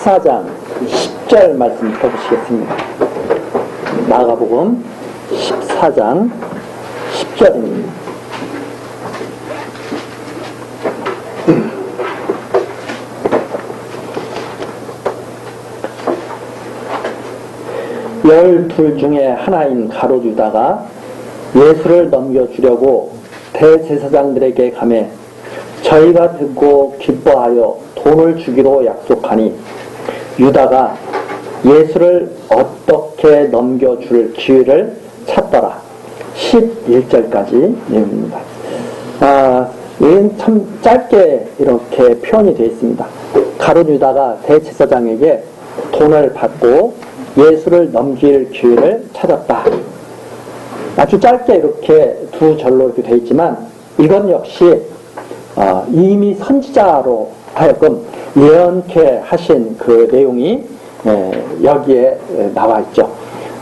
14장 10절 말씀 펴보시겠습니다. 마가복음 14장 10절입니다. 열둘 중에 하나인 가룟 유다가 예수를 넘겨주려고 대제사장들에게 가매 저희가 듣고 기뻐하여 돈을 주기로 약속하니 유다가 예수를 어떻게 넘겨줄 기회를 찾더라. 11절까지 내용입니다. 이건 참 짧게 이렇게 표현이 되어 있습니다. 가룟 유다가 대제사장에게 돈을 받고 예수를 넘길 기회를 찾았다. 아주 짧게 이렇게 두 절로 이렇게 되어 있지만 이건 역시 이미 선지자로 하여금 예언케 하신 그 내용이 여기에 나와 있죠.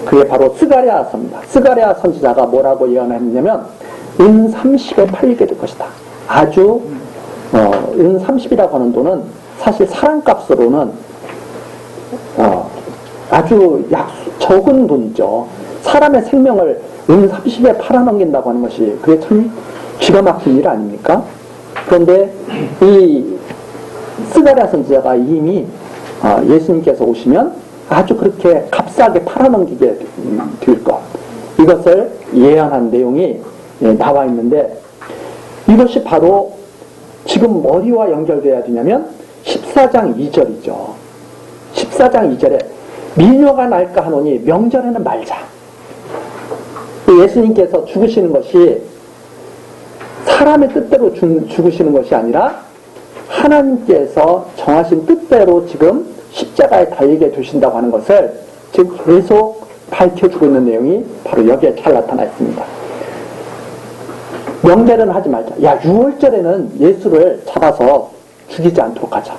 그게 바로 스가랴서입니다. 스가랴 선지자가 뭐라고 예언했냐면 은 30에 팔리게 될 것이다. 아주 은 30이라고 하는 돈은 사실 사람값으로는 아주 적은 돈이죠. 사람의 생명을 은 30에 팔아넘긴다고 하는 것이 그게 참 기가 막힌 일 아닙니까? 그런데 이 스가랴 선지자가 이미 예수님께서 오시면 아주 그렇게 값싸게 팔아넘기게 될 것, 이것을 예언한 내용이 나와 있는데 이것이 바로 지금 어디와 연결돼야 되냐면 14장 2절이죠. 14장 2절에 미녀가 날까 하노니 명절에는 말자. 예수님께서 죽으시는 것이 사람의 뜻대로 죽으시는 것이 아니라 하나님께서 정하신 뜻대로 지금 십자가에 달리게 되신다고 하는 것을 지금 계속 밝혀주고 있는 내용이 바로 여기에 잘 나타나 있습니다. 명절에는 하지 말자. 야, 6월절에는 예수를 잡아서 죽이지 않도록 하자.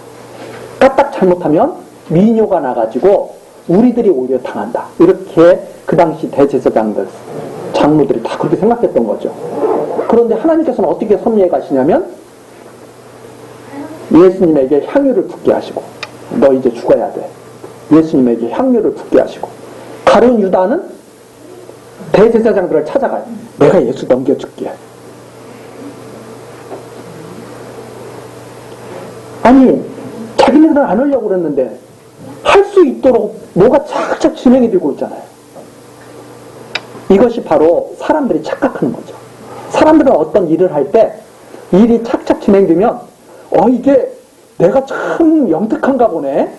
까딱 잘못하면 미녀가 나가지고 우리들이 오히려 당한다. 이렇게 그 당시 대제사장들, 장로들이 다 그렇게 생각했던 거죠. 그런데 하나님께서는 어떻게 섭리해 가시냐면 예수님에게 향유를 붓게 하시고 너 이제 죽어야 돼. 예수님에게 향유를 붓게 하시고 가룟 유다는 대제사장들을 찾아가요. 내가 예수 넘겨줄게. 아니 자기네들은 안 하려고 그랬는데 할 수 있도록 뭐가 착착 진행이 되고 있잖아요. 이것이 바로 사람들이 착각하는 거죠. 사람들은 어떤 일을 할 때 일이 착착 진행되면 이게 내가 참 영특한가 보네.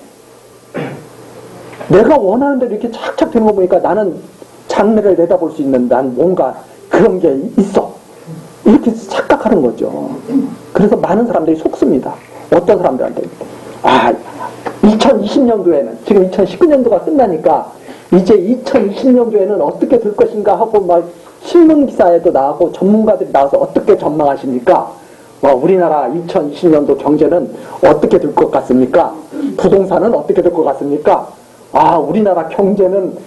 내가 원하는 대로 이렇게 착착 되는 거 보니까 나는 장래를 내다볼 수 있는 난 뭔가 그런 게 있어. 이렇게 착각하는 거죠. 그래서 많은 사람들이 속습니다. 어떤 사람들한테 2020년도에는 지금 2019년도가 끝나니까 이제 2020년도에는 어떻게 될 것인가 하고 막 신문 기사에도 나오고 전문가들이 나와서 어떻게 전망하십니까? 우리나라 2020년도 경제는 어떻게 될 것 같습니까? 부동산은 어떻게 될 것 같습니까? 우리나라 경제는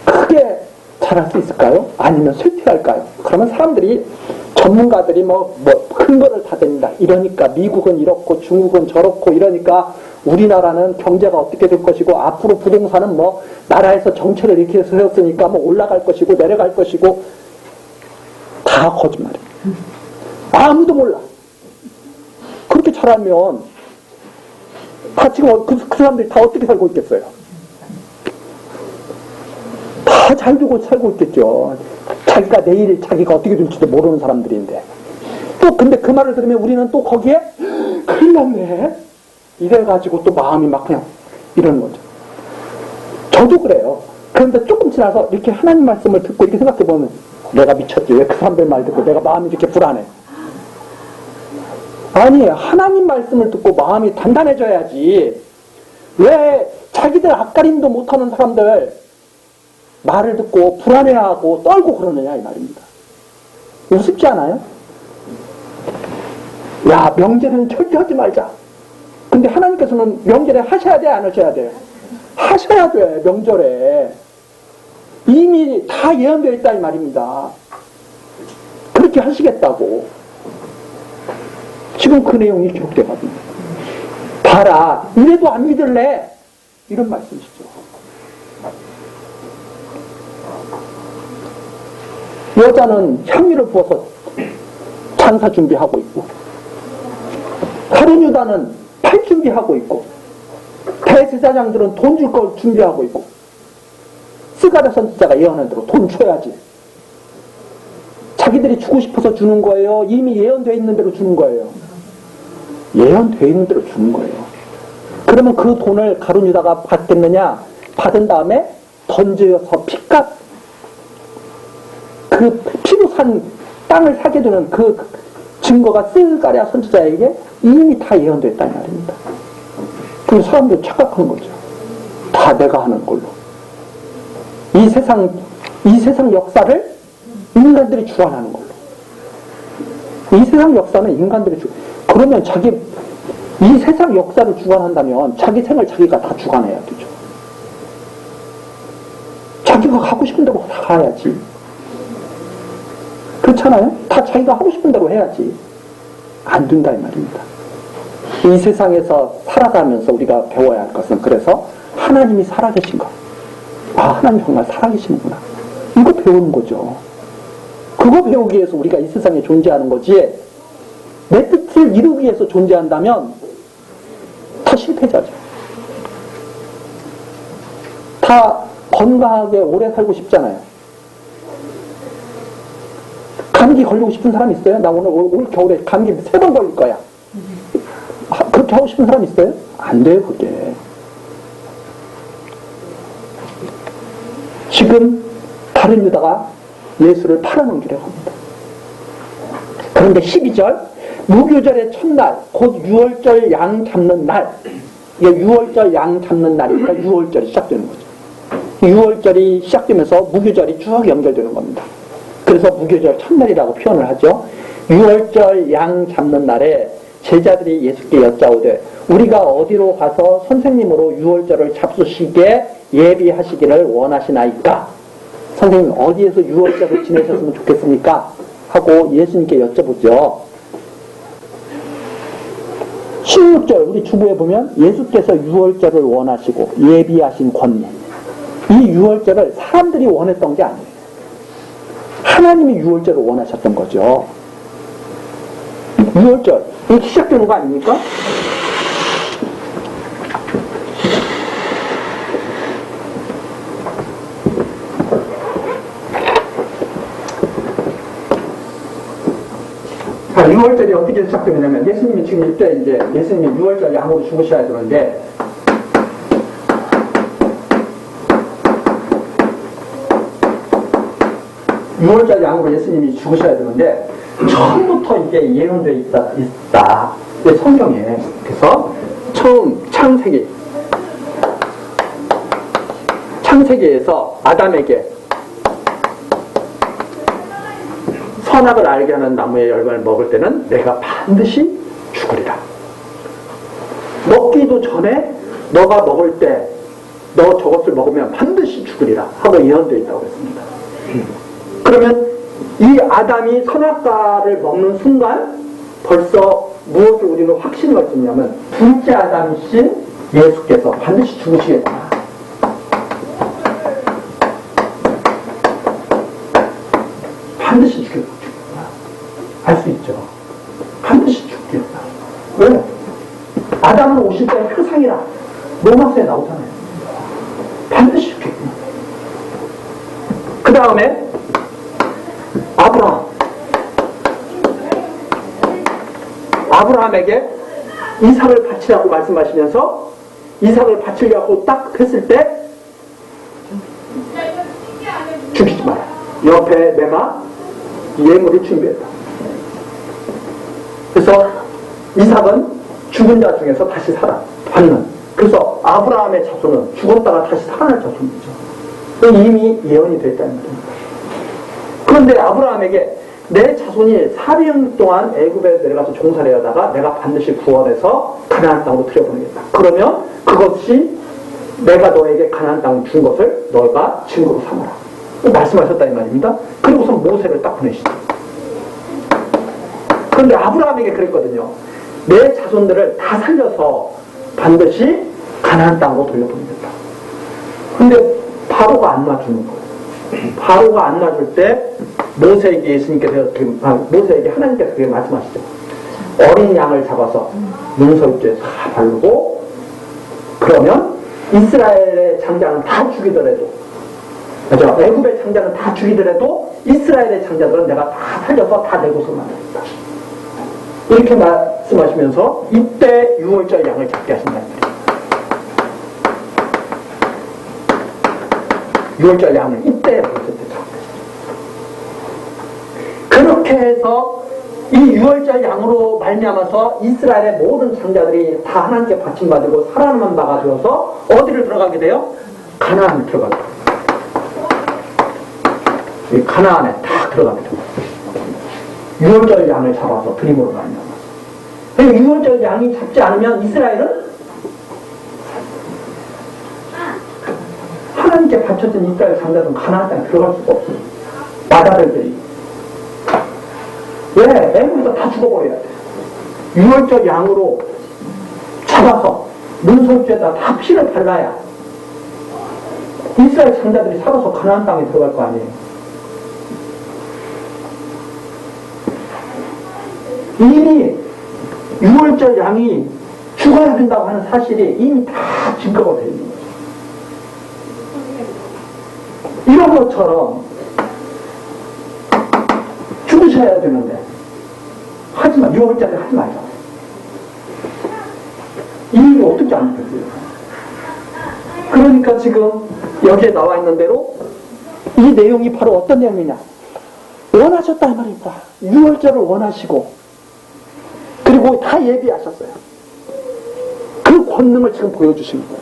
크게 잘할 수 있을까요? 아니면 쇠퇴할까요? 그러면 사람들이 전문가들이 큰 거를 다 댄다. 이러니까 미국은 이렇고 중국은 저렇고 이러니까 우리나라는 경제가 어떻게 될 것이고 앞으로 부동산은 나라에서 정책을 이렇게 세웠으니까 올라갈 것이고 내려갈 것이고 다 거짓말이에요. 아무도 몰라. 그렇게 잘하면 지금 그 사람들이 다 어떻게 살고 있겠어요? 다 잘 되고 살고 있겠죠. 자기가 내일 자기가 어떻게 될지도 모르는 사람들인데 또 근데 그 말을 들으면 우리는 또 거기에 큰일 났네 이래가지고 또 마음이 막 그냥 이러는 거죠. 저도 그래요. 그런데 조금 지나서 이렇게 하나님 말씀을 듣고 이렇게 생각해보면 내가 미쳤지. 왜 그 사람들 말 듣고 내가 마음이 이렇게 불안해. 아니 하나님 말씀을 듣고 마음이 단단해져야지. 왜 자기들 앞가림도 못하는 사람들 말을 듣고 불안해하고 떨고 그러느냐 이 말입니다. 우습지 않아요? 야, 명절에는 절대 하지 말자. 근데 하나님께서는 명절에 하셔야 돼, 안 하셔야 돼요? 하셔야 돼. 명절에 이미 다 예언되어 있다 이 말입니다. 그렇게 하시겠다고. 지금 그 내용이 기록되거든요. 봐라, 이래도 안 믿을래? 이런 말씀이시죠. 여자는 향미를 부어서 장사 준비하고 있고, 가룟 유다는 팔 준비하고 있고, 대제사장들은 돈 줄 걸 준비하고 있고, 스가랴 선지자가 예언한 대로 돈 줘야지. 자기들이 주고 싶어서 주는 거예요? 이미 예언되어 있는 대로 주는 거예요? 예언되어 있는 대로 주는 거예요. 그러면 그 돈을 가룟 유다가 받겠느냐? 받은 다음에 던져서 피값, 그 피로 산 땅을 사게 되는 그 증거가 스가랴 선지자에게 이미 다 예언됐다는 말입니다. 그럼 사람들이 착각하는 거죠. 다 내가 하는 걸로. 이 세상 역사를 인간들이 주관하는 걸로. 이 세상 역사는 인간들이 그러면 이 세상 역사를 주관한다면 자기 생을 자기가 다 주관해야 되죠. 자기가 하고 싶은 대로 다 가야지. 그렇잖아요? 다 자기가 하고 싶은 대로 해야지. 안 된다 이 말입니다. 이 세상에서 살아가면서 우리가 배워야 할 것은 그래서 하나님이 살아계신 것. 아, 하나님 정말 살아계시는구나. 이거 배우는 거죠. 그거 배우기 위해서 우리가 이 세상에 존재하는 거지. 내 뜻을 이루기 위해서 존재한다면 다 실패자죠. 다 건강하게 오래 살고 싶잖아요. 감기 걸리고 싶은 사람 있어요? 나 올 겨울에 감기 3번 걸릴 거야. 그렇게 하고 싶은 사람 있어요? 안 돼요, 그게. 지금 가룟 유다가 예수를 팔아넘기려고 합니다. 그런데 12절, 무교절의 첫날, 곧 유월절 양 잡는 날. 이게 유월절 양 잡는 날이니까 유월절이 시작되는 거죠. 유월절이 시작되면서 무교절이 쭉 연결되는 겁니다. 그래서 무교절 첫날이라고 표현을 하죠. 유월절 양 잡는 날에 제자들이 예수께 여짜오되 우리가 어디로 가서 선생님으로 유월절을 잡수시게 예비하시기를 원하시나이까? 선생님 어디에서 유월절을 지내셨으면 좋겠습니까? 하고 예수님께 여쭤보죠. 16절 우리 주부에 보면 예수께서 유월절을 원하시고 예비하신 권리. 이 유월절을 사람들이 원했던 게 아니에요. 하나님이 유월절을 원하셨던 거죠. 유월절 이렇게 시작되는 거 아닙니까? 자, 6월절이 어떻게 시작되느냐면 예수님이 지금 이때 이제 예수님이 6월절 양으로 죽으셔야 되는데 유월절 양으로 예수님이 죽으셔야 되는데 처음부터 이게 예언되어 있다. 성경에. 그래서 처음 창세기에서 아담에게 선악을 알게 하는 나무의 열매를 먹을 때는 내가 반드시 죽으리라. 먹기도 전에 너가 먹을 때 너 저것을 먹으면 반드시 죽으리라 하고 예언되어 있다고 했습니다. 그러면 이 아담이 선악과를 먹는 순간 벌써 무엇을 우리는 확신을 할 수 있냐면 둘째 아담이신 예수께서 반드시 죽으시겠구나. 반드시 죽겠구나. 알 수 있죠. 반드시 죽겠다. 왜? 아담은 오실 때의 표상이라 로마서에 나오잖아요. 반드시 죽겠구나. 그 다음에 아브라함에게 이삭을 바치라고 말씀하시면서 이삭을 바치려고 딱 했을 때 죽이지 마라. 옆에 내가 예물을 준비했다. 그래서 이삭은 죽은 자 중에서 다시 받는. 그래서 아브라함의 자손은 죽었다가 다시 살아날 자손이죠. 이미 예언이 됐다는 말입니다. 그런데 아브라함에게 내 자손이 400년 동안 애굽에 내려가서 종살이 하다가 내가 반드시 구원해서 가나안 땅으로 들여보내겠다. 그러면 그것이 내가 너에게 가나안 땅을 준 것을 너가 증거로 삼아라. 말씀하셨다는 말입니다. 그리고서 모세를 딱 보내시죠. 그런데 아브라함에게 그랬거든요. 내 자손들을 다 살려서 반드시 가나안 땅으로 돌려보내겠다. 근데 바로가 안 놔주는 거예요. 바로가 안 놔줄 때 모세에게 하나님께서 그렇게 말씀하시죠. 어린 양을 잡아서 문설주에 다 바르고, 그러면 이스라엘의 장자는 다 죽이더라도, 그죠? 애굽의 장자는 다 죽이더라도 이스라엘의 장자들은 내가 다 살려서 다 내 곳으로 만들겠다. 이렇게 말씀하시면서 이때 유월절 양을 잡게 하신다는 거예요. 유월절 양을 이때 잡게. 그렇게 해서 이 유월절 양으로 말미암아서 이스라엘의 모든 장자들이 다 하나님께 바침받고 살아남은 바가 되어서 어디를 들어가게 돼요? 가나안을 들어가게 돼요. 이 가나안에 딱 들어가게 돼요. 유월절 양을 잡아서 드림으로 말미암아서. 유월절 양이 잡지 않으면 이스라엘은 하나님께 바쳐진 이스라엘 장자들은 가나안 땅에 들어갈 수가 없어요. 마다들들이. 왜? 애굽에서 다 죽어버려야 돼. 유월절 양으로 잡아서 문설주에다 다 피를 발라야 이스라엘 장자들이 살아서 가나안 땅에 들어갈 거 아니에요. 이미 유월절 양이 죽어야 된다고 하는 사실이 이미 다 증거가 되어 있는 거죠. 이런 것처럼 죽으셔야 되는데 하지만 유월절에 하지 말자. 이 일이 어떻게 안 됐어요? 그러니까 지금 여기에 나와 있는 대로 이 내용이 바로 어떤 내용이냐? 원하셨다 이 말입니다. 유월절을 원하시고 그리고 다 예비하셨어요. 그 권능을 지금 보여주시는 거예요.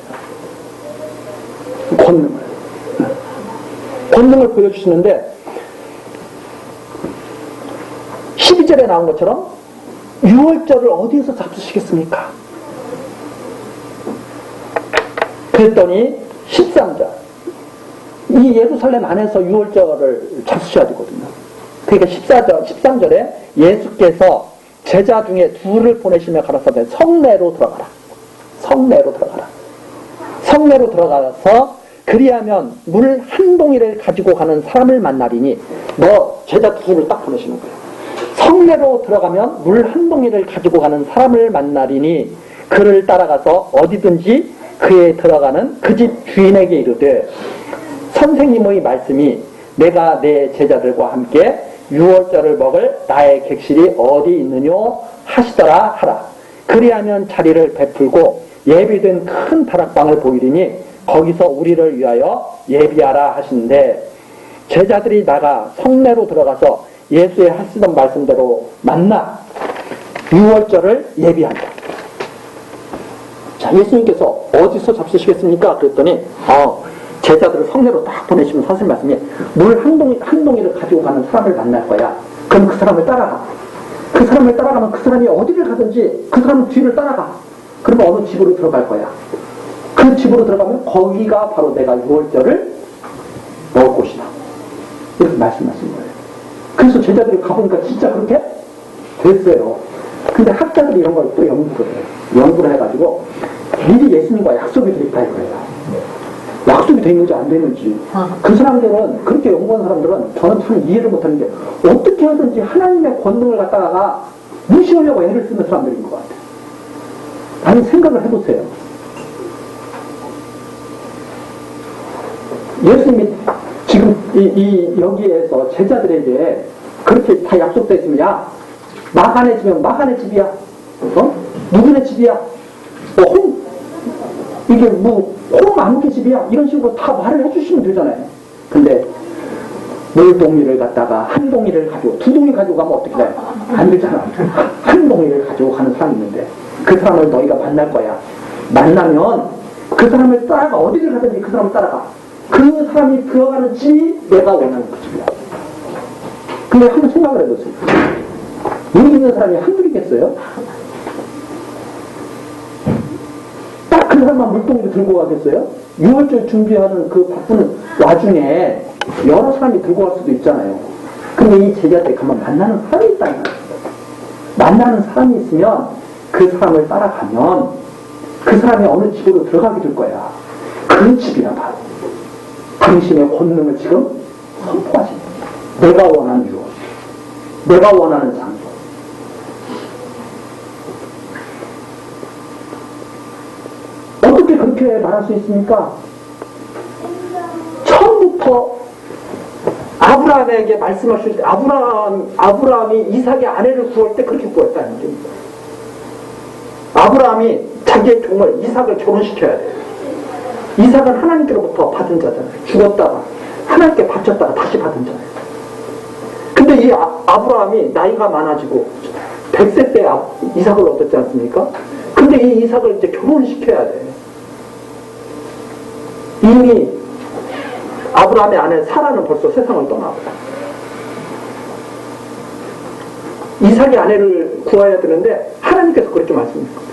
권능을 보여주시는데 12절에 나온 것처럼 유월절을 어디에서 잡수시겠습니까? 그랬더니 13절 이 예루살렘 안에서 유월절을 잡수셔야 되거든요. 그러니까 13절에 예수께서 제자 중에 둘을 보내시며 가라사대 성내로 들어가라. 성내로 들어가서 그리하면 물 한 동이를 가지고 가는 사람을 만나리니 너 제자 둘을 딱 보내시는 거예요. 성내로 들어가면 물 한 동이를 가지고 가는 사람을 만나리니 그를 따라가서 어디든지 그에 들어가는 그 집 주인에게 이르되 선생님의 말씀이 내가 내 제자들과 함께 유월절을 먹을 나의 객실이 어디 있느뇨 하시더라 하라. 그리하면 자리를 베풀고 예비된 큰 다락방을 보이리니 거기서 우리를 위하여 예비하라 하시는데 제자들이 나가 성내로 들어가서 예수의 하시던 말씀대로 만나 유월절을 예비한다. 자, 예수님께서 어디서 잡수시겠습니까? 그랬더니 제자들을 성내로 딱 보내시면 선생님 말씀이 물 한 동이를 가지고 가는 사람을 만날 거야. 그럼 그 사람을 따라가. 그 사람을 따라가면 그 사람이 어디를 가든지 그 사람 뒤를 따라가. 그러면 어느 집으로 들어갈 거야. 그 집으로 들어가면 거기가 바로 내가 유월절을 먹을 곳이다. 이렇게 말씀하신 거예요. 그래서 제자들이 가보니까 진짜 그렇게 됐어요. 근데 학자들이 이런 걸 또 연구를 해가지고 미리 예수님과 약속이 돼 있다 이거예요. 약속이 돼 있는지 안 되는지. 그 사람들은, 그렇게 연구한 사람들은 저는 참 이해를 못하는 게 어떻게 하든지 하나님의 권능을 갖다가 무시하려고 애를 쓰는 사람들인 것 같아요. 아니, 생각을 해보세요. 예수님이 지금 여기에서 제자들에게 그렇게 다 약속되어 있으면, 야, 마간의 집이면 마간의 집이야. 누구네 집이야? 이게 홍만무의 집이야. 이런 식으로 다 말을 해주시면 되잖아요. 근데 물동이를 갖다가 한 동이를 가지고 두 동이 가지고 가면 어떻게 돼요? 안 되잖아. 한 동이를 가지고 가는 사람이 있는데 그 사람을 너희가 만날 거야. 만나면 그 사람을 따라가. 어디를 가든지 그 사람을 따라가. 그 사람이 들어가는 집이 내가 원하는 그 집이야. 근데 한번 생각을 해보세요. 여기 있는 사람이 한둘이겠어요? 딱 그 사람만 물동이를 들고 가겠어요? 유월절 준비하는 그 바쁜 와중에 여러 사람이 들고 갈 수도 있잖아요. 근데 이 제자들이 가면 만나는 사람이 있다는 거예요. 만나는 사람이 있으면 그 사람을 따라가면 그 사람이 어느 집으로 들어가게 될 거야. 그 집이란 바로 당신의 본능을 지금 선포하신 거야. 내가 원하는 유혹, 내가 원하는 장소. 어떻게 그렇게 말할 수 있습니까? 처음부터 아브라함에게 말씀하실 때 아브라함이 이삭의 아내를 구할 때 그렇게 구했다는 얘기입니다. 아브라함이 자기의 종을 이삭을 결혼시켜야 돼요. 이삭은 하나님께로부터 받은 자잖아요. 죽었다가 하나님께 바쳤다가 다시 받은 자예요. 근데 이 아브라함이 나이가 많아지고 100세 때 이삭을 얻었지 않습니까? 근데 이 이삭을 이제 결혼시켜야 돼. 이미 아브라함의 아내 사라는 벌써 세상을 떠나고 이삭의 아내를 구해야 되는데 하나님께서 그렇게 말씀하셨거든요.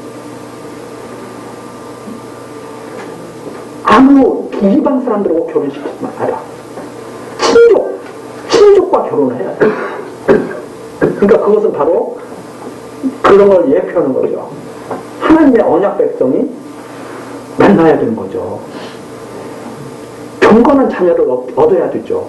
아무 이방 사람들하고 결혼시키지 마라. 친족과 결혼을 해야 돼. 그러니까 그것은 바로 그런 걸 예표하는 거죠. 하나님의 언약 백성이 만나야 되는 거죠. 경건한 자녀를 얻어야 되죠.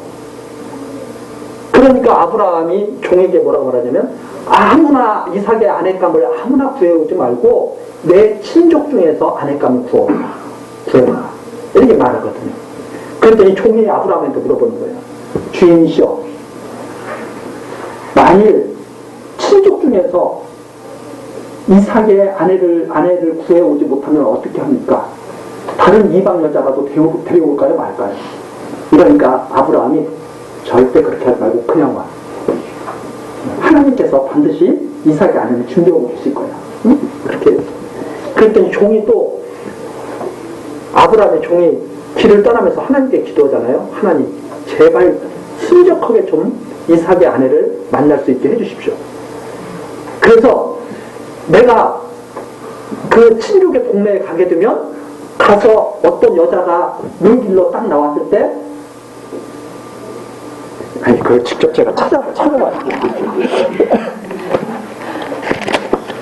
그러니까 아브라함이 종에게 뭐라고 말하냐면 아무나 이삭의 아내감을 아무나 구해오지 말고 내 친족 중에서 아내감을 구해라. 이렇게 말하거든요. 그랬더니 종이 아브라함한테 물어보는 거예요. 주인이시여, 만일 친족 중에서 이삭의 아내를 구해오지 못하면 어떻게 합니까? 다른 이방 여자라도 데려올까요 말까요? 이러니까 아브라함이 절대 그렇게 하지 말고 그냥 와. 하나님께서 반드시 이삭의 아내를 준비하고 계실 거야. 응? 그렇게. 그랬더니 종이 또 아브라함의 종이 길을 떠나면서 하나님께 기도하잖아요. 하나님 제발 순적하게 좀 이삭의 아내를 만날 수 있게 해주십시오. 그래서 내가 그 친족의 동네에 가게 되면 가서 어떤 여자가 물길로 딱 나왔을 때 아니 그걸 직접 제가 찾아봐요.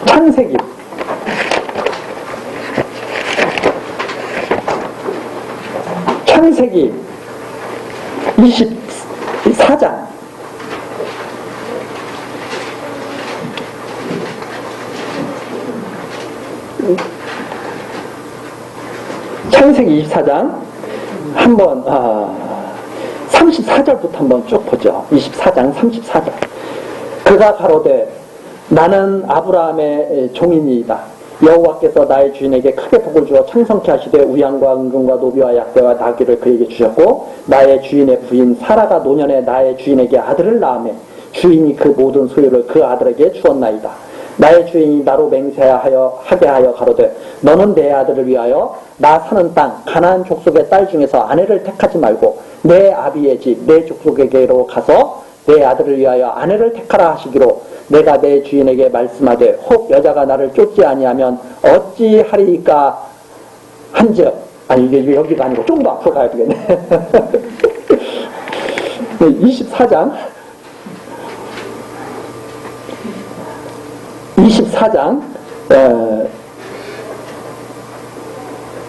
창세기 24장 창세기 24장 한번 34절부터 한번 쭉 보죠. 24장 34절. 그가 가로되 나는 아브라함의 종이니이다. 여호와께서 나의 주인에게 크게 복을 주어昌盛케 하시되 우양과 은금과 노비와 약대와 나귀를 그에게 주셨고 나의 주인의 부인 사라가 노년에 나의 주인에게 아들을 낳으매 주인이 그 모든 소유를 그 아들에게 주었나이다. 나의 주인이 나로 맹세하게 하여 가로되 너는 내 아들을 위하여 나 사는 땅 가나안 족속의 딸 중에서 아내를 택하지 말고 내 아비의 집 내 족속에게로 가서 내 아들을 위하여 아내를 택하라 하시기로 내가 내 주인에게 말씀하되 혹 여자가 나를 쫓지 아니하면 어찌하리까 한즉 아니 이게 여기가 아니고 좀 더 앞으로 가야 되겠네. 24장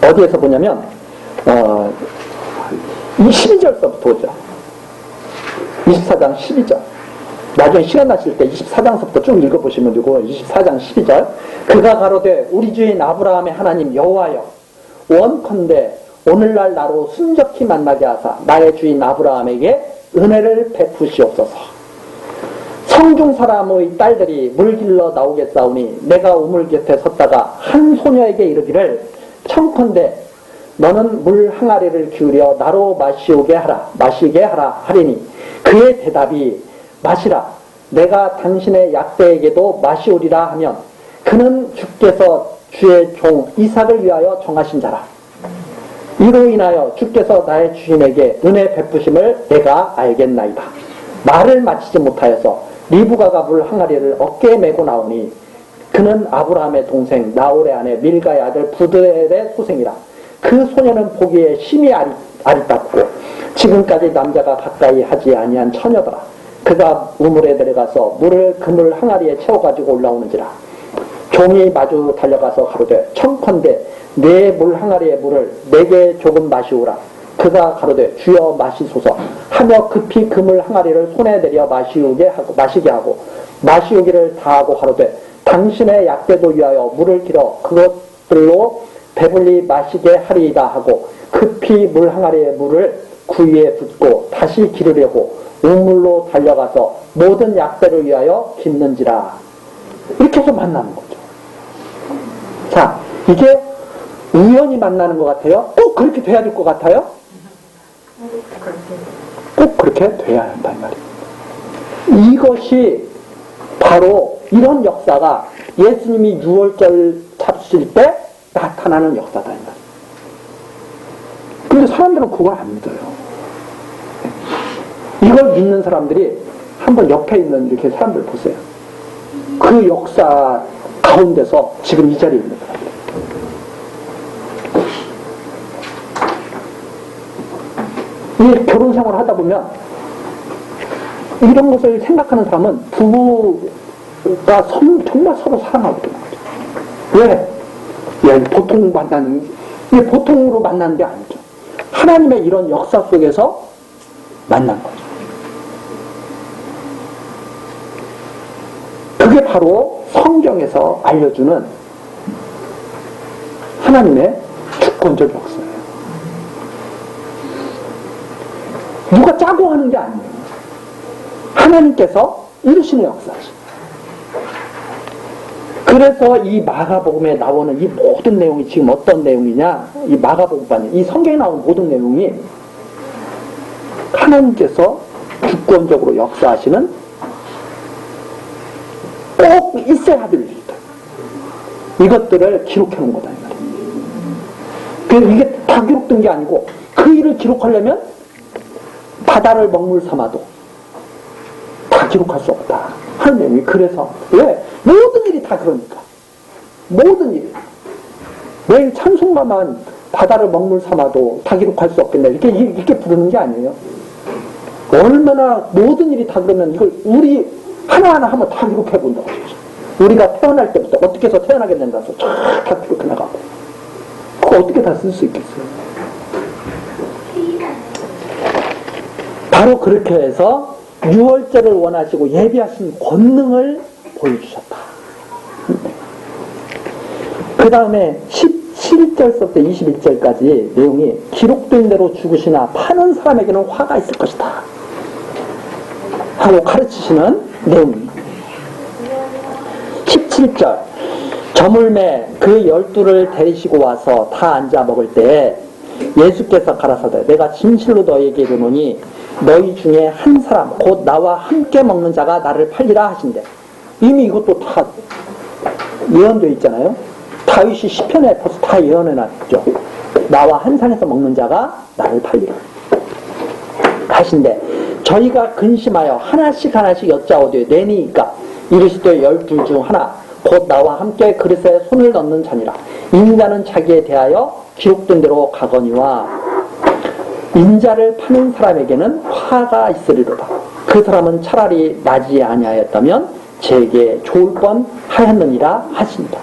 어디에서 보냐면 12절서부터 보죠. 24장 12절. 나중에 시간 나실 때 24장서부터 쭉 읽어보시면 되고 24장 12절. 그가 가로되 우리 주인 아브라함의 하나님 여호와여 원컨대 오늘날 나로 순적히 만나게 하사 나의 주인 아브라함에게 은혜를 베푸시옵소서. 성중 사람의 딸들이 물길러 나오겠사오니 내가 우물 곁에 섰다가 한 소녀에게 이르기를 청컨대 너는 물 항아리를 기울여 나로 마시게 하라 하리니 그의 대답이 마시라 내가 당신의 약대에게도 마시오리라 하면 그는 주께서 주의 종 이삭을 위하여 정하신 자라. 이로 인하여 주께서 나의 주인에게 은혜 베푸심을 내가 알겠나이다. 말을 마치지 못하여서 리브가가 물 항아리를 어깨에 메고 나오니 그는 아브라함의 동생 나홀의 아내 밀가의 아들 부드엘의 소생이라. 그 소녀는 보기에 심히 아리따고 지금까지 남자가 가까이 하지 아니한 처녀더라. 그가 우물에 내려가서 물을 그물 항아리에 채워가지고 올라오는지라. 종이 마주 달려가서 가로되 청컨대 내 물 항아리의 물을 내게 조금 마시오라. 그가 가로되 주여 마시소서 하며 급히 그물 항아리를 손에 내려 마시게 하고 마시오기를 다하고 가로되 당신의 약대도 위하여 물을 길어 그것들로 배불리 마시게 하리이다 하고 급히 물 항아리의 물을 구위에 붓고 다시 기르려고 우물로 달려가서 모든 약대를 위하여 깃는지라. 이렇게 해서 만나는 거죠. 자, 이게 우연히 만나는 것 같아요? 꼭 그렇게 돼야 될 것 같아요? 꼭 그렇게 돼야 한다 이 말이에요. 이것이 바로 이런 역사가 예수님이 유월절 잡수실 때 나타나는 역사다 이 말이에요. 근데 사람들은 그걸 안 믿어요. 이걸 믿는 사람들이 한번 옆에 있는 이렇게 사람들 보세요. 그 역사 가운데서 지금 이 자리에 있는 사람들. 이 결혼 생활을 하다 보면 이런 것을 생각하는 사람은 부부가 정말 서로 사랑하거든요. 왜? 야, 보통 만나는, 이게 보통으로 만나는 게 아니죠. 하나님의 이런 역사 속에서 만난 거죠. 그게 바로 성경에서 알려주는 하나님의 주권적 역사예요. 누가 짜고 하는 게 아니에요. 하나님께서 이루시는 역사죠. 그래서 이 마가복음에 나오는 이 모든 내용이 지금 어떤 내용이냐? 이 마가복음, 이 성경에 나오는 모든 내용이 하나님께서 주권적으로 역사하시는 꼭 있어야 될 일이다. 이것들을 기록해 놓은 거다. 그래서 이게 다 기록된 게 아니고 그 일을 기록하려면 바다를 먹물 삼아도 다 기록할 수 없다 하는 내용이. 그래서 왜? 모든 일이 다 그러니까. 모든 일이. 왜 찬송가만 바다를 먹물 삼아도 다 기록할 수 없겠냐 이렇게 부르는 게 아니에요. 얼마나 모든 일이 다 그러면 이걸 우리 하나하나 한번 다 기록해 본다고 하죠. 우리가 태어날 때부터 어떻게 해서 태어나게 된다서 다 기록해 나가고 그거 어떻게 다 쓸 수 있겠어요. 바로 그렇게 해서 유월절을 원하시고 예비하신 권능을 보여주셨다. 그 다음에 17절서부터 21절까지 내용이 기록된 대로 죽으시나 파는 사람에게는 화가 있을 것이다 하고 가르치시는 내용입니다. 17절 저물매 그 12를 데리시고 와서 다 앉아 먹을 때에 예수께서 가라사대 내가 진실로 너희에게 이르노니 너희 중에 한 사람 곧 나와 함께 먹는 자가 나를 팔리라 하신대. 이미 이것도 다 예언되어 있잖아요. 다윗이 시편에 벌써 다 예언해놨죠. 나와 한 상에서 먹는 자가 나를 팔리라 하신대. 저희가 근심하여 하나씩 여짜오되 내니까 이르시되 12 중 하나 곧 나와 함께 그릇에 손을 넣는 자니라. 인자는 자기에 대하여 기록된 대로 가거니와 인자를 파는 사람에게는 화가 있으리로다. 그 사람은 차라리 나지 아니하였다면 제게 좋을 뻔 하였느니라 하신다.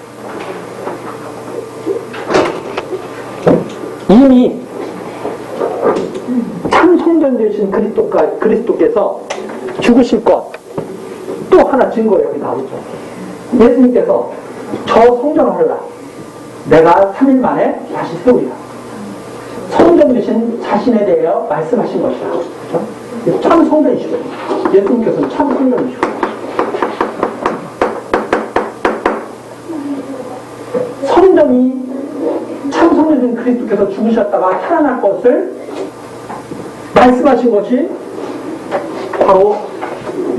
이미 참 성전 되신 그리스도께서 죽으실 것 또 하나 증거가 여기 나오죠. 예수님께서 저 성전을 하라 내가 3일 만에 다시 세우리라. 성전 되신 자신에 대하여 말씀하신 것이다. 그렇죠? 참 성전이시거든요. 예수님께서는 참 성전이시거든요. 성전이 참 성전인 그리스도께서 죽으셨다가 살아날 것을 말씀하신 것이 바로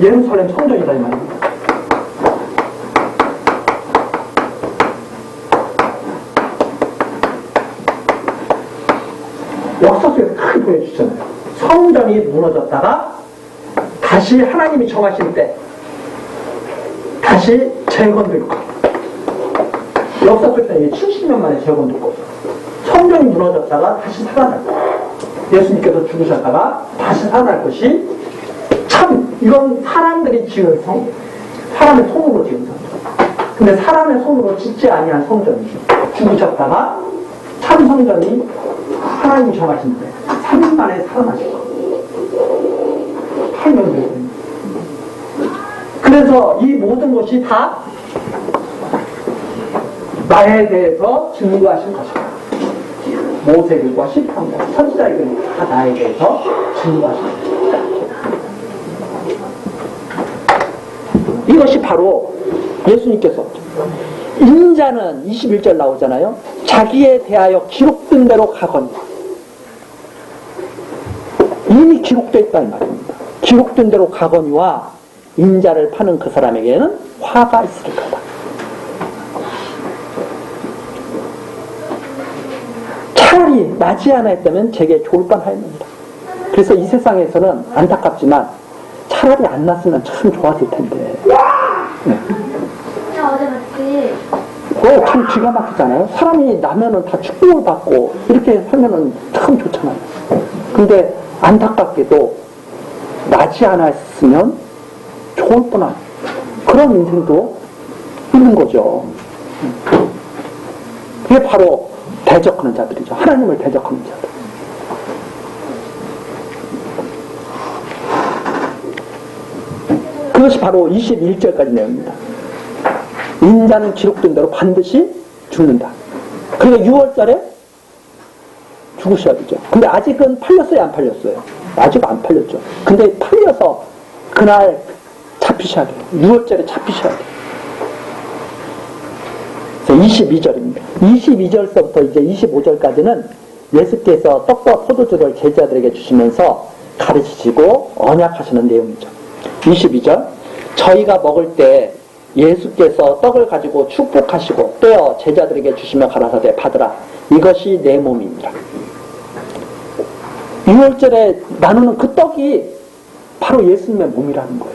예루살렘 성전이다 이 말입니다. 역사 속에서 크게 보여주잖아요. 성전이 무너졌다가 다시 하나님이 정하실 때 다시 재건될 것. 역사 속에서 70년 만에 재건될 것. 성전이 무너졌다가 다시 살아날 것. 예수님께서 죽으셨다가 다시 살아날 것이 참 이건 사람들이 지은 성, 사람의 손으로 지은 성. 근데 사람의 손으로 짓지 아니한 성전이 죽으셨다가 참 성전이 하나님이 정하신데 3일 만에 살아나셨어. 8년 전에. 그래서 이 모든 것이 다 나에 대해서 증거하신 것이다. 모세글과 시편과 선지자에게는 다 나에 대해서 증거하신 것이다. 이것이 바로 예수님께서 인자는 21절 나오잖아요. 자기에 대하여 기록된 대로 가거니 이미 기록되어 있다 이 말입니다. 기록된 대로 가거니와 인자를 파는 그 사람에게는 화가 있을 거다. 차라리 나지 않아 했다면 제게 좋을 뻔하였습니다. 그래서 이 세상에서는 안타깝지만 차라리 안 났으면 참 좋았을 텐데. 네. 어제 봤지. 참 기가 막히잖아요. 사람이 나면은 다 축복을 받고 이렇게 살면은 참 좋잖아요. 근데 안타깝게도 나지 않았으면 좋을 뻔한 그런 인생도 있는 거죠. 그게 바로 대적하는 자들이죠. 하나님을 대적하는 자들. 그것이 바로 21절까지 내용입니다. 인자는 기록된 대로 반드시 죽는다. 그러니까 6월달에 죽으셔야 되죠. 근데 아직은 팔렸어요, 안 팔렸어요? 아직 안 팔렸죠. 근데 팔려서 그날 잡히셔야 돼요. 6월절에 잡히셔야 돼요. 그래서 22절입니다. 22절서부터 이제 25절까지는 예수께서 떡과 포도주를 제자들에게 주시면서 가르치시고 언약하시는 내용이죠. 22절 저희가 먹을 때 예수께서 떡을 가지고 축복하시고 떼어 제자들에게 주시며 가라사대 받으라 이것이 내 몸입니다. 6월절에 나누는 그 떡이 바로 예수님의 몸이라는 거예요.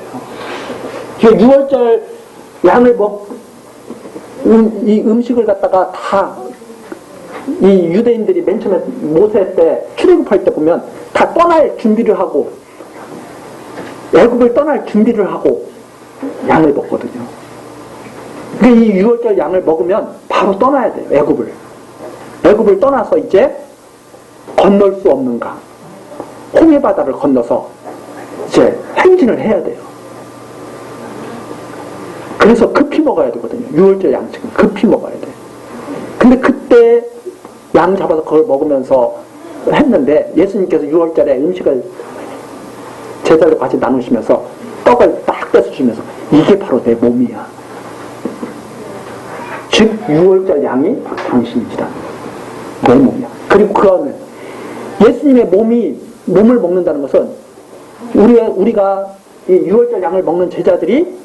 6월절 양을 이 음식을 갖다가 다 이 유대인들이 맨 처음에 모세 때 출애굽할 때 보면 다 떠날 준비를 하고 애굽을 떠날 준비를 하고 양을 먹거든요. 그러니까 이 6월절 양을 먹으면 바로 떠나야 돼요. 애굽을 떠나서 이제 건널 수 없는 강 홍해 바다를 건너서 이제 행진을 해야 돼요. 그래서 급히 먹어야 되거든요. 6월절 양식은 급히 먹어야 돼. 근데 그때 양 잡아서 그걸 먹으면서 했는데 예수님께서 6월절에 음식을 제자들과 같이 나누시면서 떡을 딱 떼서 주면서 이게 바로 내 몸이야. 즉 6월절 양이 당신이다. 내 몸이야. 그리고 그 안에 예수님의 몸을 먹는다는 것은 우리가 이 6월절 양을 먹는 제자들이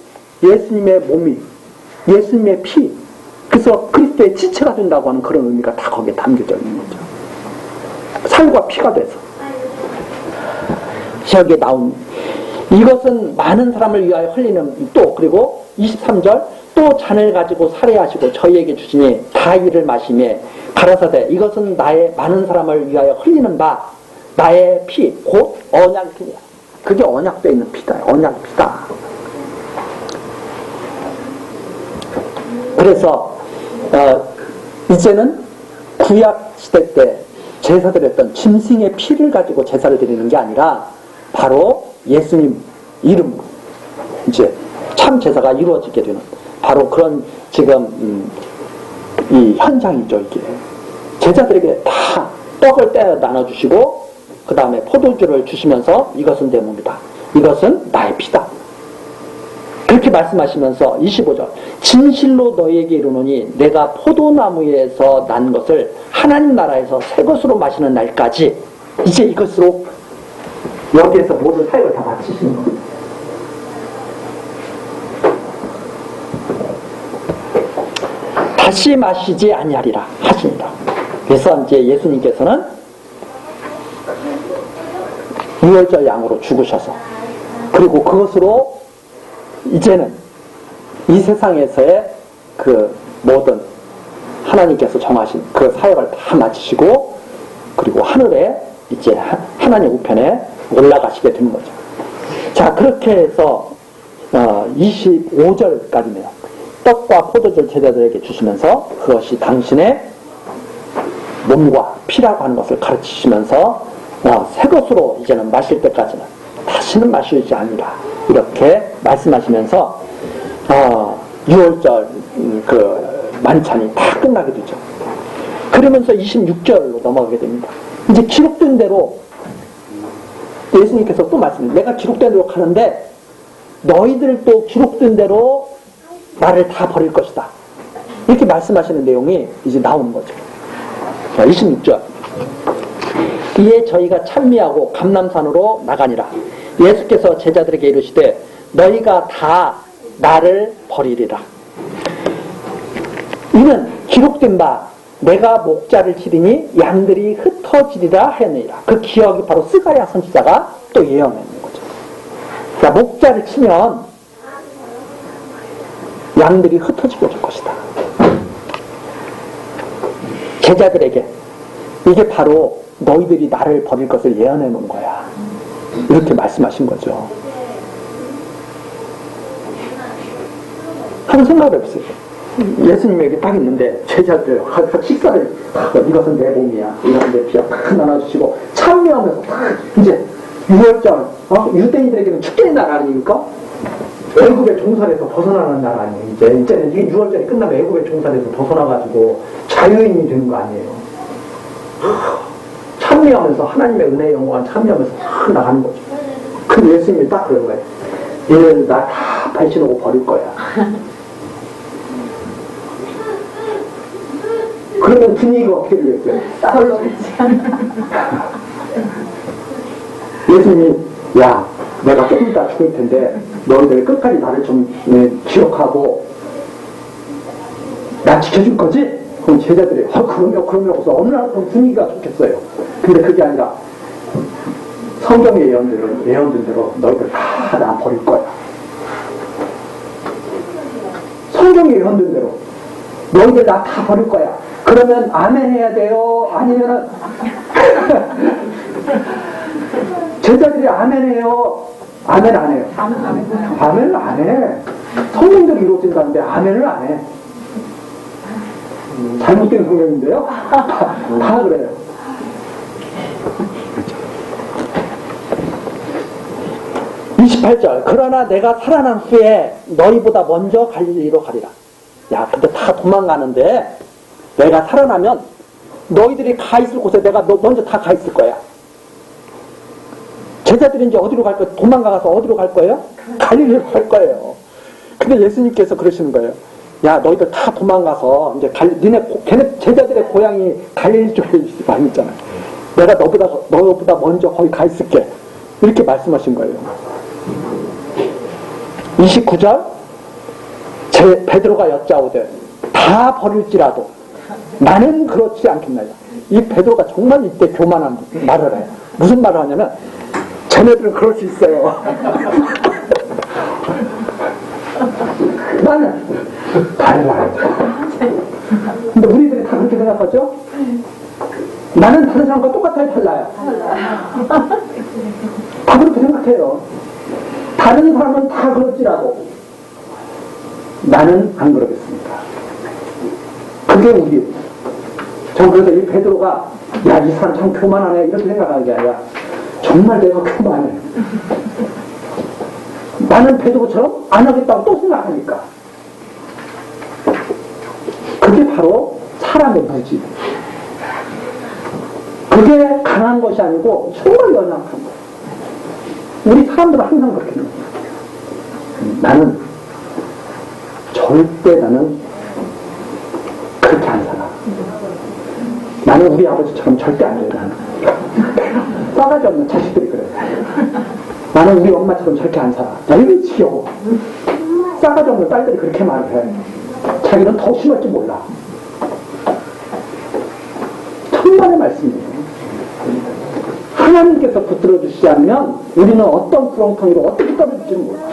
예수님의 몸이 예수님의 피 그래서 그리스도의 지체가 된다고 하는 그런 의미가 다 거기에 담겨져 있는 거죠. 살과 피가 돼서 여기에 나온 이것은 많은 사람을 위하여 흘리는 또 그리고 23절 또 잔을 가지고 살해하시고 저희에게 주시니 다 이를 마시매 가라사대 이것은 나의 많은 사람을 위하여 흘리는 바 나의 피 곧 언약이야. 그게 언약되어 있는 피다. 언약피다. 그래서 이제는 구약 시대 때 제사들 했던 짐승의 피를 가지고 제사를 드리는 게 아니라 바로 예수님 이름으로 이제 참 제사가 이루어지게 되는 바로 그런 지금 이 현장이죠. 이게 제자들에게 다 떡을 떼어 나눠주시고 그 다음에 포도주를 주시면서 이것은 내 몸이다. 이것은 나의 피다. 그렇게 말씀하시면서 25절 진실로 너희에게 이르노니 내가 포도나무에서 난 것을 하나님 나라에서 새 것으로 마시는 날까지 이제 이것으로 여기에서 모든 사역을 다 마치시는 겁니다. 다시 마시지 아니하리라 하십니다. 그래서 이제 예수님께서는 6월절 양으로 죽으셔서 그리고 그것으로 이제는 이 세상에서의 그 모든 하나님께서 정하신 그 사역을 다 마치시고 그리고 하늘에 이제 하나님 우편에 올라가시게 되는 거죠. 자, 그렇게 해서 25절까지네요. 떡과 포도주를 제자들에게 주시면서 그것이 당신의 몸과 피라고 하는 것을 가르치시면서 새 것으로 이제는 마실 때까지는 다시는 마시지 아니라 이렇게 말씀하시면서 6월절 그 만찬이 다 끝나게 되죠. 그러면서 26절로 넘어가게 됩니다. 이제 기록된 대로 예수님께서 또 말씀해요. 내가 기록된 대로 가는데 너희들도 기록된 대로 나를 다 버릴 것이다. 이렇게 말씀하시는 내용이 이제 나오는 거죠. 자, 26절. 이에 저희가 찬미하고 감람산으로 나가니라. 예수께서 제자들에게 이르시되 너희가 다 나를 버리리라. 이는 기록된 바 내가 목자를 치리니 양들이 흩어지리라 하였느니라. 그 기억이 바로 스가랴 선지자가 또 예언하는 거죠. 그러니까 목자를 치면 양들이 흩어지게 될 것이다. 제자들에게 이게 바로 너희들이 나를 버릴 것을 예언해 놓은 거야. 이렇게 말씀하신 거죠. 한번 생각을 해보세요. 예수님에게 딱 있는데 제자들 식사를 이것은 내 몸이야, 이것은 내 피야 딱 나눠주시고 참여하면서 딱 이제 6월절 유대인들에게는 축제의 날 아닙니까? 애굽의 종살에서 벗어나는 날 아니에요. 이제는 이게 6월절이 끝나면 애굽의 종살에서 벗어나가지고 자유인이 되는 거 아니에요. 참여하면서 하나님의 은혜의 영광을 참여하면서 딱 나가는 거죠. 그 예수님이 딱 그런 거예요. 얘는 나 다 발신하고 버릴 거야. 그러면 분위기가 어떻게 되겠어요? 예수님이 야 내가 조금 이따 죽을 텐데 너희들 끝까지 나를 좀 기억하고 나 지켜줄 거지? 그럼 제자들이 그러면 없어. 어느 날 그럼 분위기가 좋겠어요. 근데 그게 아니라 성경의 예언된 대로 너희들 다 나 버릴 거야. 성경의 예언된 대로 너희들 나 다 버릴 거야. 그러면 아멘 해야 돼요? 아니면은 제자들이 아멘 해요? 아멘 안 해요? 아멘을 안 해. 성경대로 이루어진다는데 아멘을 안 해. 잘못된 성경인데요? 다 그래요. 28절. 그러나 내가 살아난 후에 너희보다 먼저 갈릴리로 가리라. 야, 근데 다 도망가는데 내가 살아나면 너희들이 가 있을 곳에 내가 먼저 다 가 있을 거야. 제자들이 이제 어디로 갈 거예요? 도망가서 어디로 갈 거예요? 갈릴리로 갈 거예요. 근데 예수님께서 그러시는 거예요. 야, 너희들 다 도망가서 이제 걔네 제자들의 고향이 갈릴리 쪽에 있잖아. 내가 너보다 먼저 거기 가 있을게. 이렇게 말씀하신 거예요. 29절. 베드로가 여짜오되 다 버릴지라도 나는 그렇지 않겠나요? 이 베드로가 정말 이때 교만한 말을 해요. 무슨 말을 하냐면 쟤네들은 그럴 수 있어요. 나는 달라요. 근데 우리들이 다 그렇게 생각하죠? 나는 다른 사람과 똑같아요, 달라요? 다 그렇게 생각해요. 다른 사람은 다 그럴지라도 나는 안 그러겠습니다. 그게 우리. 전 그래서 이 베드로가 야, 이 사람 참 교만하네 이렇게 생각하는 게 아니라 정말 내가 교만해. 나는 베드로처럼 안 하겠다고 또 생각하니까. 그게 바로 사람의 무지. 그게 강한 것이 아니고 정말 연약한 거예요. 우리 사람들은 항상 그렇게 해요. 나는 절대 나는 그렇게 안 살아. 나는 우리 아버지처럼 절대 안 돼. 나는 싸가지 없는 자식들이 그래. 나는 우리 엄마처럼 절대 안 살아. 야, 이거 지겨워. 싸가지 없는 딸들이 그렇게 말을 해. 자기는 더 심할지 몰라. 천만의 말씀이에요. 하나님께서 붙들어 주시지 않으면 우리는 어떤 구렁텅이로 어떻게 떨어질지는 몰라요.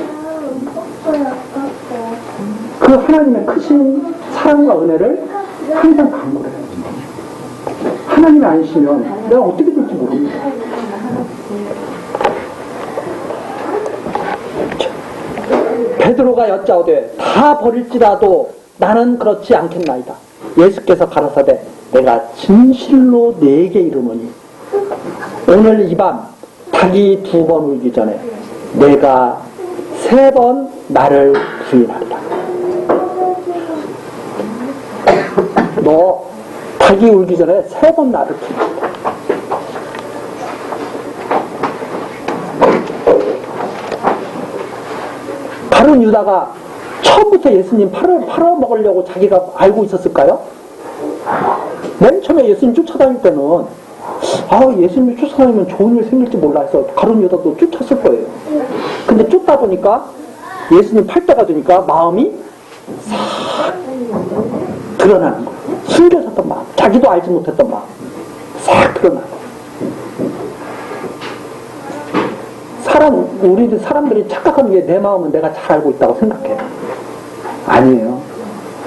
그 하나님의 크신 사랑과 은혜를 항상 간구를 해요. 하나님이 아니시면 내가 어떻게 될지 모릅니다. 베드로가 여짜오되 다 버릴지라도 나는 그렇지 않겠나이다. 예수께서 가라사대 내가 진실로 네게 이르노니 오늘 이 밤 닭이 2번 울기 전에 내가 3번 나를 부인하리라. 너 닭이 울기 전에 3번 나를 부인하리라. 가룟 유다가 처음부터 예수님 팔아먹으려고 자기가 알고 있었을까요? 맨 처음에 예수님 쫓아다닐 때는 예수님 쫓아다니면 좋은 일 생길지 몰라 해서 가룟 유다도 쫓았을 거예요. 근데 쫓다 보니까 예수님 팔 때가 되니까 마음이 싹 드러나는 거예요. 숨겨졌던 마음, 자기도 알지 못했던 마음 싹 드러나는 거예요. 우리 사람들이 착각하는 게 내 마음은 내가 잘 알고 있다고 생각해요. 아니에요.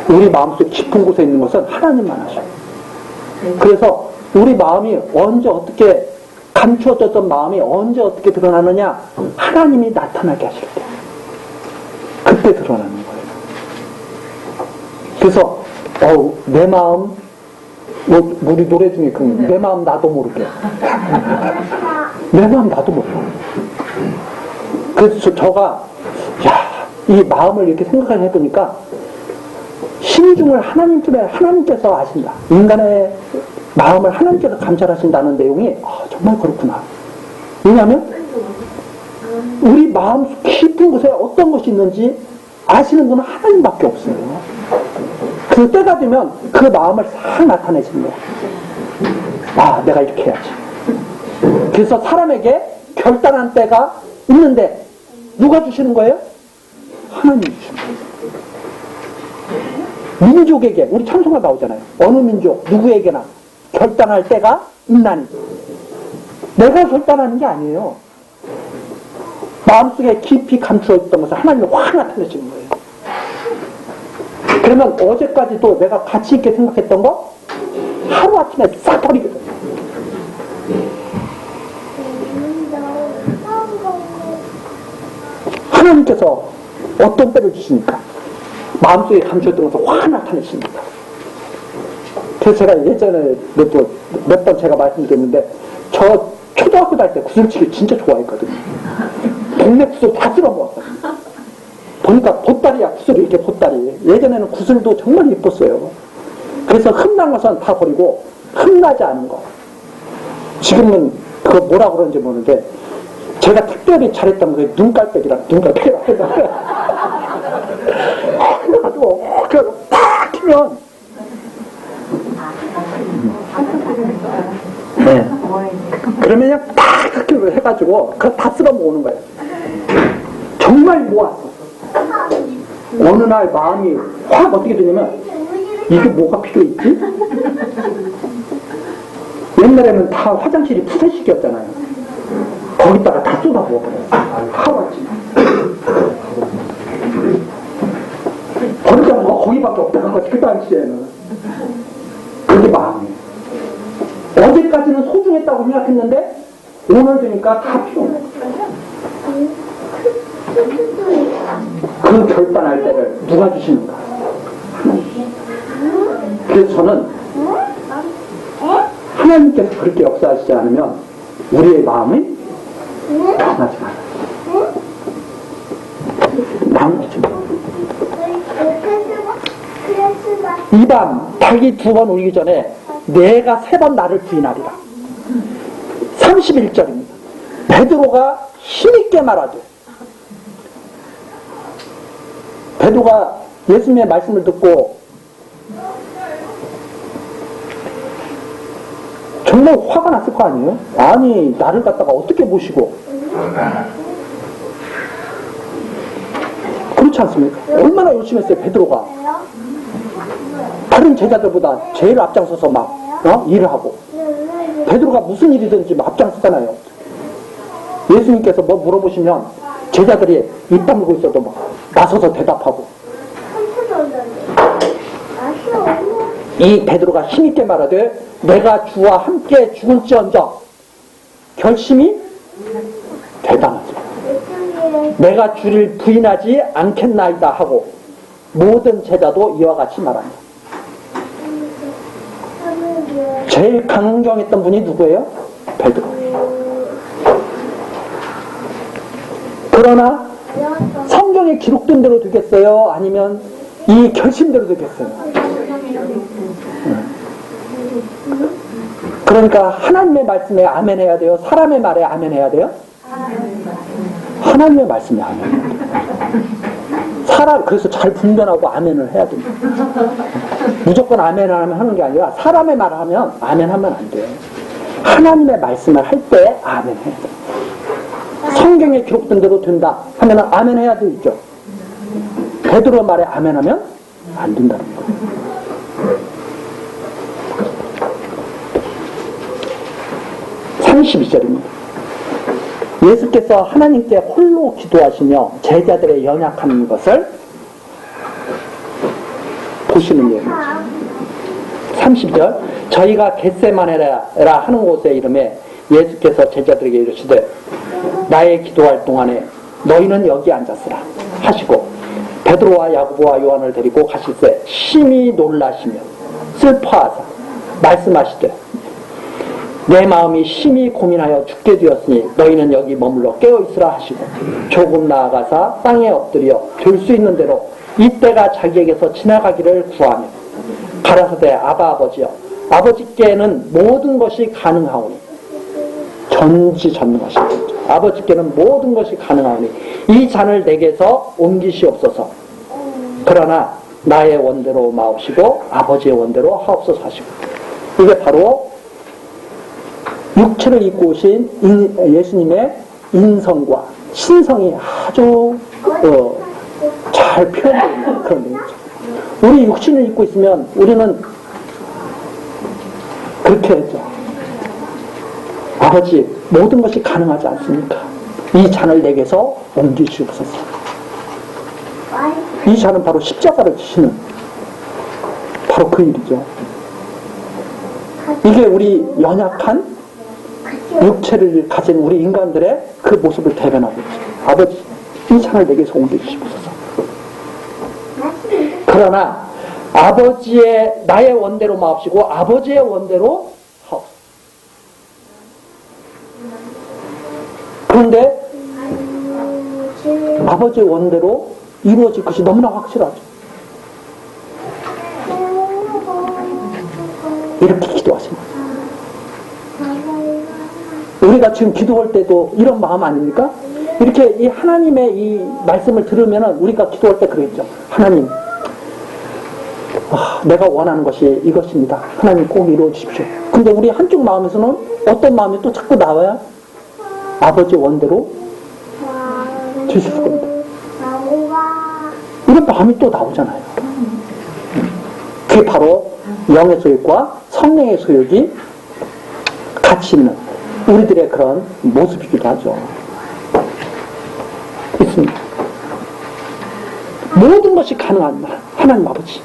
우리 마음속 깊은 곳에 있는 것은 하나님만 아셔요. 그래서 우리 마음이 언제 어떻게 감추어졌던 마음이 언제 어떻게 드러나느냐, 하나님이 나타나게 하실 때 그때 드러나는 거예요. 그래서 내 마음, 우리 노래 중에 내 마음 나도 모르게 내 마음 나도 모르게. 그래서 이 마음을 이렇게 생각을 해보니까 심중을 하나님께서 아신다. 인간의 마음을 하나님께서 감찰하신다는 내용이 정말 그렇구나. 왜냐하면 우리 마음 깊은 곳에 어떤 것이 있는지 아시는 분은 하나님밖에 없어요. 그 때가 되면 그 마음을 싹 나타내시는 거야. 내가 이렇게 해야지. 그래서 사람에게 결단한 때가 있는데 누가 주시는 거예요? 하나님이 주시는 거예요. 민족에게, 우리 찬송가 나오잖아요. 어느 민족 누구에게나 결단할 때가 있나니. 내가 결단하는 게 아니에요. 마음속에 깊이 감추어 있던 것을 하나님이 확 나타내시는 거예요. 그러면 어제까지도 내가 가치 있게 생각했던 거 하루아침에 싹 버리거든. 하나님께서 어떤 때를 주시니까 마음속에 감추었던 것을 확 나타내십니다. 그래서 제가 예전에 몇 번 제가 말씀드렸는데, 저 초등학교 다닐 때 구슬치기 진짜 좋아했거든요. 동네 구슬 다 쓸어먹었거든요. 보니까 보따리야, 구슬이 이렇게 보따리. 예전에는 구슬도 정말 예뻤어요. 그래서 흠난 것은 다 버리고 흠나지 않은 거. 지금은 그거 뭐라 그러는지 모르는데, 제가 특별히 잘했던 게 눈깔빼기라. 그래가지고 그래서 팍 키면 그러면 그냥 팍 해가지고 그거 다 쓸어 모으는 거예요. 정말 모았어. 어느 날 마음이 확 어떻게 되냐면, 이게 뭐가 필요했지? 옛날에는 다 화장실이 푸세식이었잖아요. 거기다가 다 쏟아부어버렸어요. 하루아침에. 버리자면 거기밖에 없다는 거지, 그 당시에는. 그게 마음이에요. 어제까지는 소중했다고 생각했는데 오늘 되니까 다 필요해. 그 결단할 때를 누가 주시는가? 그래서 저는 하나님께서 그렇게 역사하시지 않으면 우리의 마음이 변하지 않아요. 나머지 이 밤 닭이 2번 울기 전에 내가 3번 나를 부인하리라. 31절입니다. 베드로가 힘있게 말하되, 베드로가 예수님의 말씀을 듣고 정말 화가 났을 거 아니에요? 아니, 나를 갖다가 어떻게 모시고. 그렇지 않습니까? 얼마나 열심히 했어요, 베드로가. 다른 제자들보다 제일 앞장서서 일을 하고. 베드로가 무슨 일이든지 앞장서잖아요. 예수님께서 뭐 물어보시면 제자들이 입 다물고 있어도 나서서 대답하고. 이 베드로가 힘있게 말하되 내가 주와 함께 죽을지언정. 결심이 대단하죠. 내가 주를 부인하지 않겠나이다 하고 모든 제자도 이와 같이 말합니다. 제일 강경했던 분이 누구예요? 베드로. 그러나 성경에 기록된 대로 되겠어요? 아니면 이 결심대로 되겠어요? 그러니까 하나님의 말씀에 아멘 해야 돼요? 사람의 말에 아멘 해야 돼요? 하나님의 말씀에 아멘 해야 돼요. 그래서 잘 분별하고 아멘을 해야 됩니다. 무조건 아멘을 하는 게 아니라 사람의 말을 하면 아멘 하면 안 돼요. 하나님의 말씀을 할 때 아멘 해야 돼요. 성경에 기록된 대로 된다 하면 아멘 해야 되죠. 베드로 말에 아멘 하면 안 된다는 거예요. 예수께서 하나님께 홀로 기도하시며 제자들의 연약한 것을 보시는 예입니다. 30절 저희가 겟세마네라 하는 곳에 이름에 예수께서 제자들에게 이르시되 나의 기도할 동안에 너희는 여기 앉았으라 하시고 베드로와 야고보와 요한을 데리고 가실새 심히 놀라시며 슬퍼하사 말씀하시되 내 마음이 심히 고민하여 죽게 되었으니 너희는 여기 머물러 깨어있으라 하시고 조금 나아가사 땅에 엎드려 될 수 있는 대로 이때가 자기에게서 지나가기를 구하며 가라사대 아바 아버지여 아버지께는 모든 것이 가능하오니 전지전능하신 거죠. 아버지께는 모든 것이 가능하오니 이 잔을 내게서 옮기시옵소서. 그러나 나의 원대로 마옵시고 아버지의 원대로 하옵소서 하시고 이게 바로 육체를 입고 오신 예수님의 인성과 신성이 아주 잘 표현되어 있는 그런 내용이죠. 우리 육신을 입고 있으면 우리는 그렇게 했죠. 아버지 모든 것이 가능하지 않습니까? 이 잔을 내게서 옮기시옵소서. 이 잔은 바로 십자가를 지시는 바로 그 일이죠. 이게 우리 연약한 육체를 가진 우리 인간들의 그 모습을 대변하고 있죠. 아버지 이 잔을 내게서 옮겨주시옵소서. 그러나 아버지의 나의 원대로 마옵시고 아버지의 원대로 하옵소서. 그런데 아버지의 원대로 이루어질 것이 너무나 확실하죠. 이렇게 기도하십니다. 우리가 지금 기도할 때도 이런 마음 아닙니까? 이렇게 이 하나님의 이 말씀을 들으면 우리가 기도할 때 그러겠죠. 하나님, 내가 원하는 것이 이것입니다. 하나님 꼭 이루어 주십시오. 근데 우리 한쪽 마음에서는 어떤 마음이 또 자꾸 나와야 아버지 원대로 주실 겁니다. 이런 마음이 또 나오잖아요. 그게 바로 영의 소욕과 성령의 소욕이 같이 있는 우리들의 그런 모습이기도 하죠. 있습니다. 모든 것이 가능한 하나님 아버지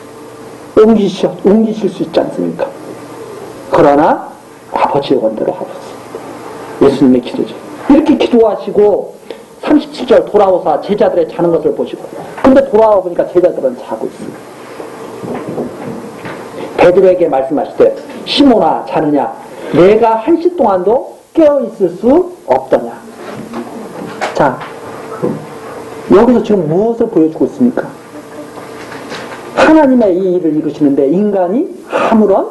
옮기실 수 있지 않습니까? 그러나 아버지의 원대로 하옵소서. 예수님의 기도죠. 이렇게 기도하시고 37절 돌아오사 제자들의 자는 것을 보시고 근데 돌아와 보니까 제자들은 자고 있습니다. 베드로에게 말씀하시되 시몬아 자느냐 내가 1시 동안도 깨어있을 수 없더냐. 자, 여기서 지금 무엇을 보여주고 있습니까? 하나님의 이 일을 이루시는데 인간이 아무런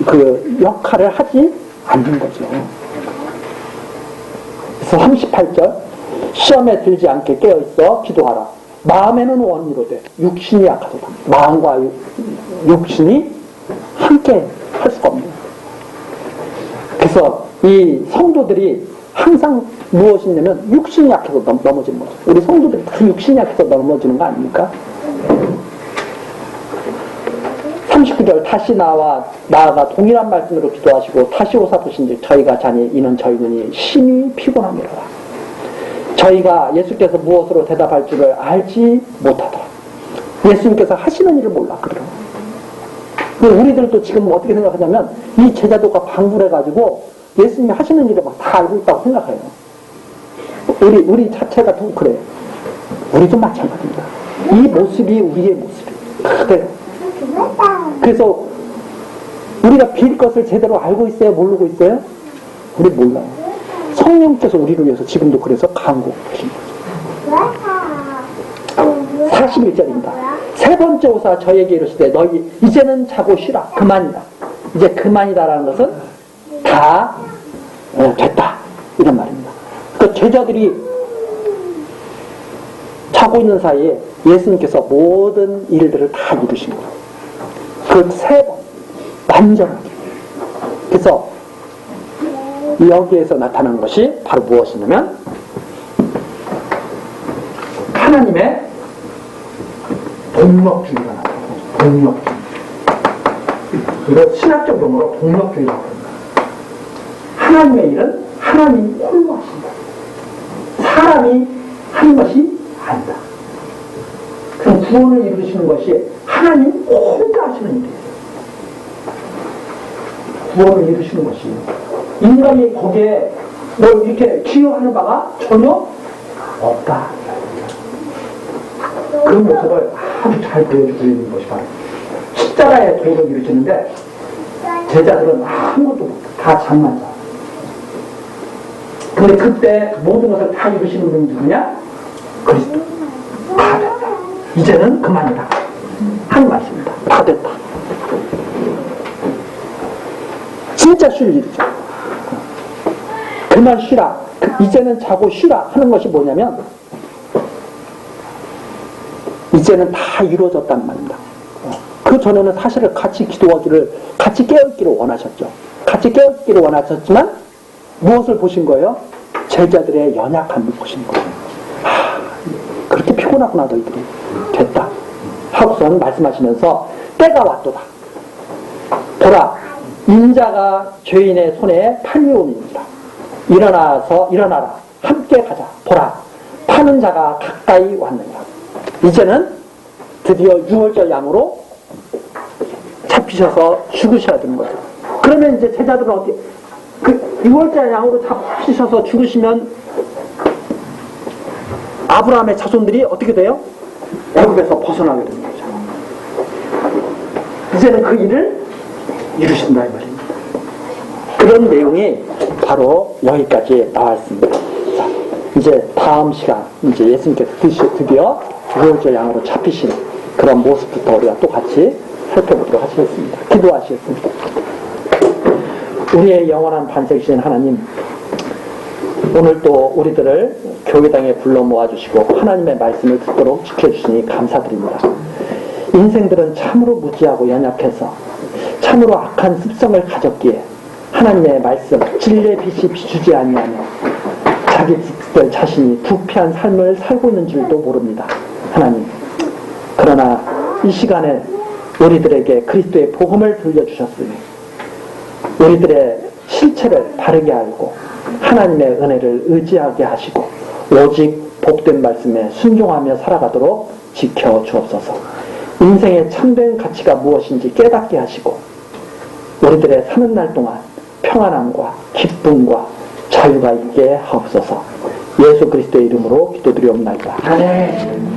그 역할을 하지 않는 거죠. 그래서 38절 시험에 들지 않게 깨어있어 기도하라. 마음에는 원이로되 육신이 약하도다. 마음과 육신이 함께 할 수가 없는 거예요. 그래서 이 성도들이 항상 무엇이냐면 육신이 약해서 넘어지는 거죠. 우리 성도들이 다 육신이 약해서 넘어지는 거 아닙니까? 39절 다시 나아가 동일한 말씀으로 기도하시고 다시 오사보신즉 저희가 자니 이는 저희 눈이 심히 피곤합니다. 저희가 예수께서 무엇으로 대답할 줄을 알지 못하더라. 예수님께서 하시는 일을 몰라 그러더라고요. 우리들도 지금 어떻게 생각하냐면 이 제자도가 방불해가지고 예수님이 하시는 일을 막 다 알고 있다고 생각해요. 우리 자체가 좀 그래요. 우리도 마찬가지입니다. 이 모습이 우리의 모습이에요. 그래요. 그래서 우리가 빌 것을 제대로 알고 있어요? 모르고 있어요? 우리 몰라요. 성령께서 우리를 위해서 지금도 그래서 간구하신 거죠. 41절입니다. 세 번째 오사 저에게 이르시되 너희 이제는 자고 쉬라. 그만이다. 이제 그만이다라는 것은 다 됐다. 이런 말입니다. 그 제자들이 자고 있는 사이에 예수님께서 모든 일들을 다 이루신 거예요. 그 세 번 완전하게. 그래서 여기에서 나타나는 것이 바로 무엇이냐면 하나님의 동력주의가 나타나요. 동력주의. 이거 신학적 용어로 동력주의라고 합니다. 하나님의 일은 하나님이 홀로 하신다. 사람이 하는 것이 아니다. 그럼 구원을 이루시는 것이 하나님 혼자 하시는 일이에요. 구원을 이루시는 것이 인간이 거기에 뭘 이렇게 기여하는 바가 전혀 없다. 그 모습을 아주 잘 보여주고 있는 것이 바로 십자가의 도를 이루시는데 제자들은 아무것도 못해. 다 장난자. 근데 그때 모든 것을 다 이루시는 분이 누구냐? 그리스도. 다 됐다. 이제는 그만이다. 한 말씀입니다. 다 됐다. 진짜 쉴 일이죠. 그만 쉬라. 이제는 자고 쉬라 하는 것이 뭐냐면 이제는 다 이루어졌단 말입니다. 그 전에는 사실을 같이 기도하기를, 같이 깨어있기를 원하셨죠. 같이 깨어있기를 원하셨지만 무엇을 보신 거예요? 제자들의 연약함을 보신 거예요. 그렇게 피곤하구나 너희들이. 됐다. 하고선 말씀하시면서 때가 왔도다. 보라, 인자가 죄인의 손에 팔려오니라. 일어나라. 함께 가자. 보라, 파는 자가 가까이 왔느니라. 이제는 드디어 6월절 양으로 잡히셔서 죽으셔야 되는 거죠. 그러면 이제 제자들은 어떻게, 그 6월절 양으로 잡히셔서 죽으시면 아브라함의 자손들이 어떻게 돼요? 애굽에서 벗어나게 되는 거죠. 이제는 그 일을 이루신다 이 말입니다. 그런 내용이 바로 여기까지 나와 있습니다. 자, 이제 다음 시간 이제 예수님께서 드디어 6월절 양으로 잡히신 그런 모습부터 우리가 또 같이 살펴보도록 하시겠습니다. 기도하시겠습니다. 우리의 영원한 반석이신 하나님, 오늘 또 우리들을 교회당에 불러 모아주시고 하나님의 말씀을 듣도록 지켜주시니 감사드립니다. 인생들은 참으로 무지하고 연약해서 참으로 악한 습성을 가졌기에 하나님의 말씀, 진리의 빛이 비추지 아니하며 자기들 자신이 부패한 삶을 살고 있는 줄도 모릅니다. 하나님, 그러나 이 시간에 우리들에게 그리스도의 복음을 들려주셨으니 우리들의 실체를 바르게 알고 하나님의 은혜를 의지하게 하시고 오직 복된 말씀에 순종하며 살아가도록 지켜주옵소서. 인생의 참된 가치가 무엇인지 깨닫게 하시고 우리들의 사는 날 동안 평안함과 기쁨과 자유가 있게 하옵소서. 예수 그리스도의 이름으로 기도드리옵나이다. 아멘.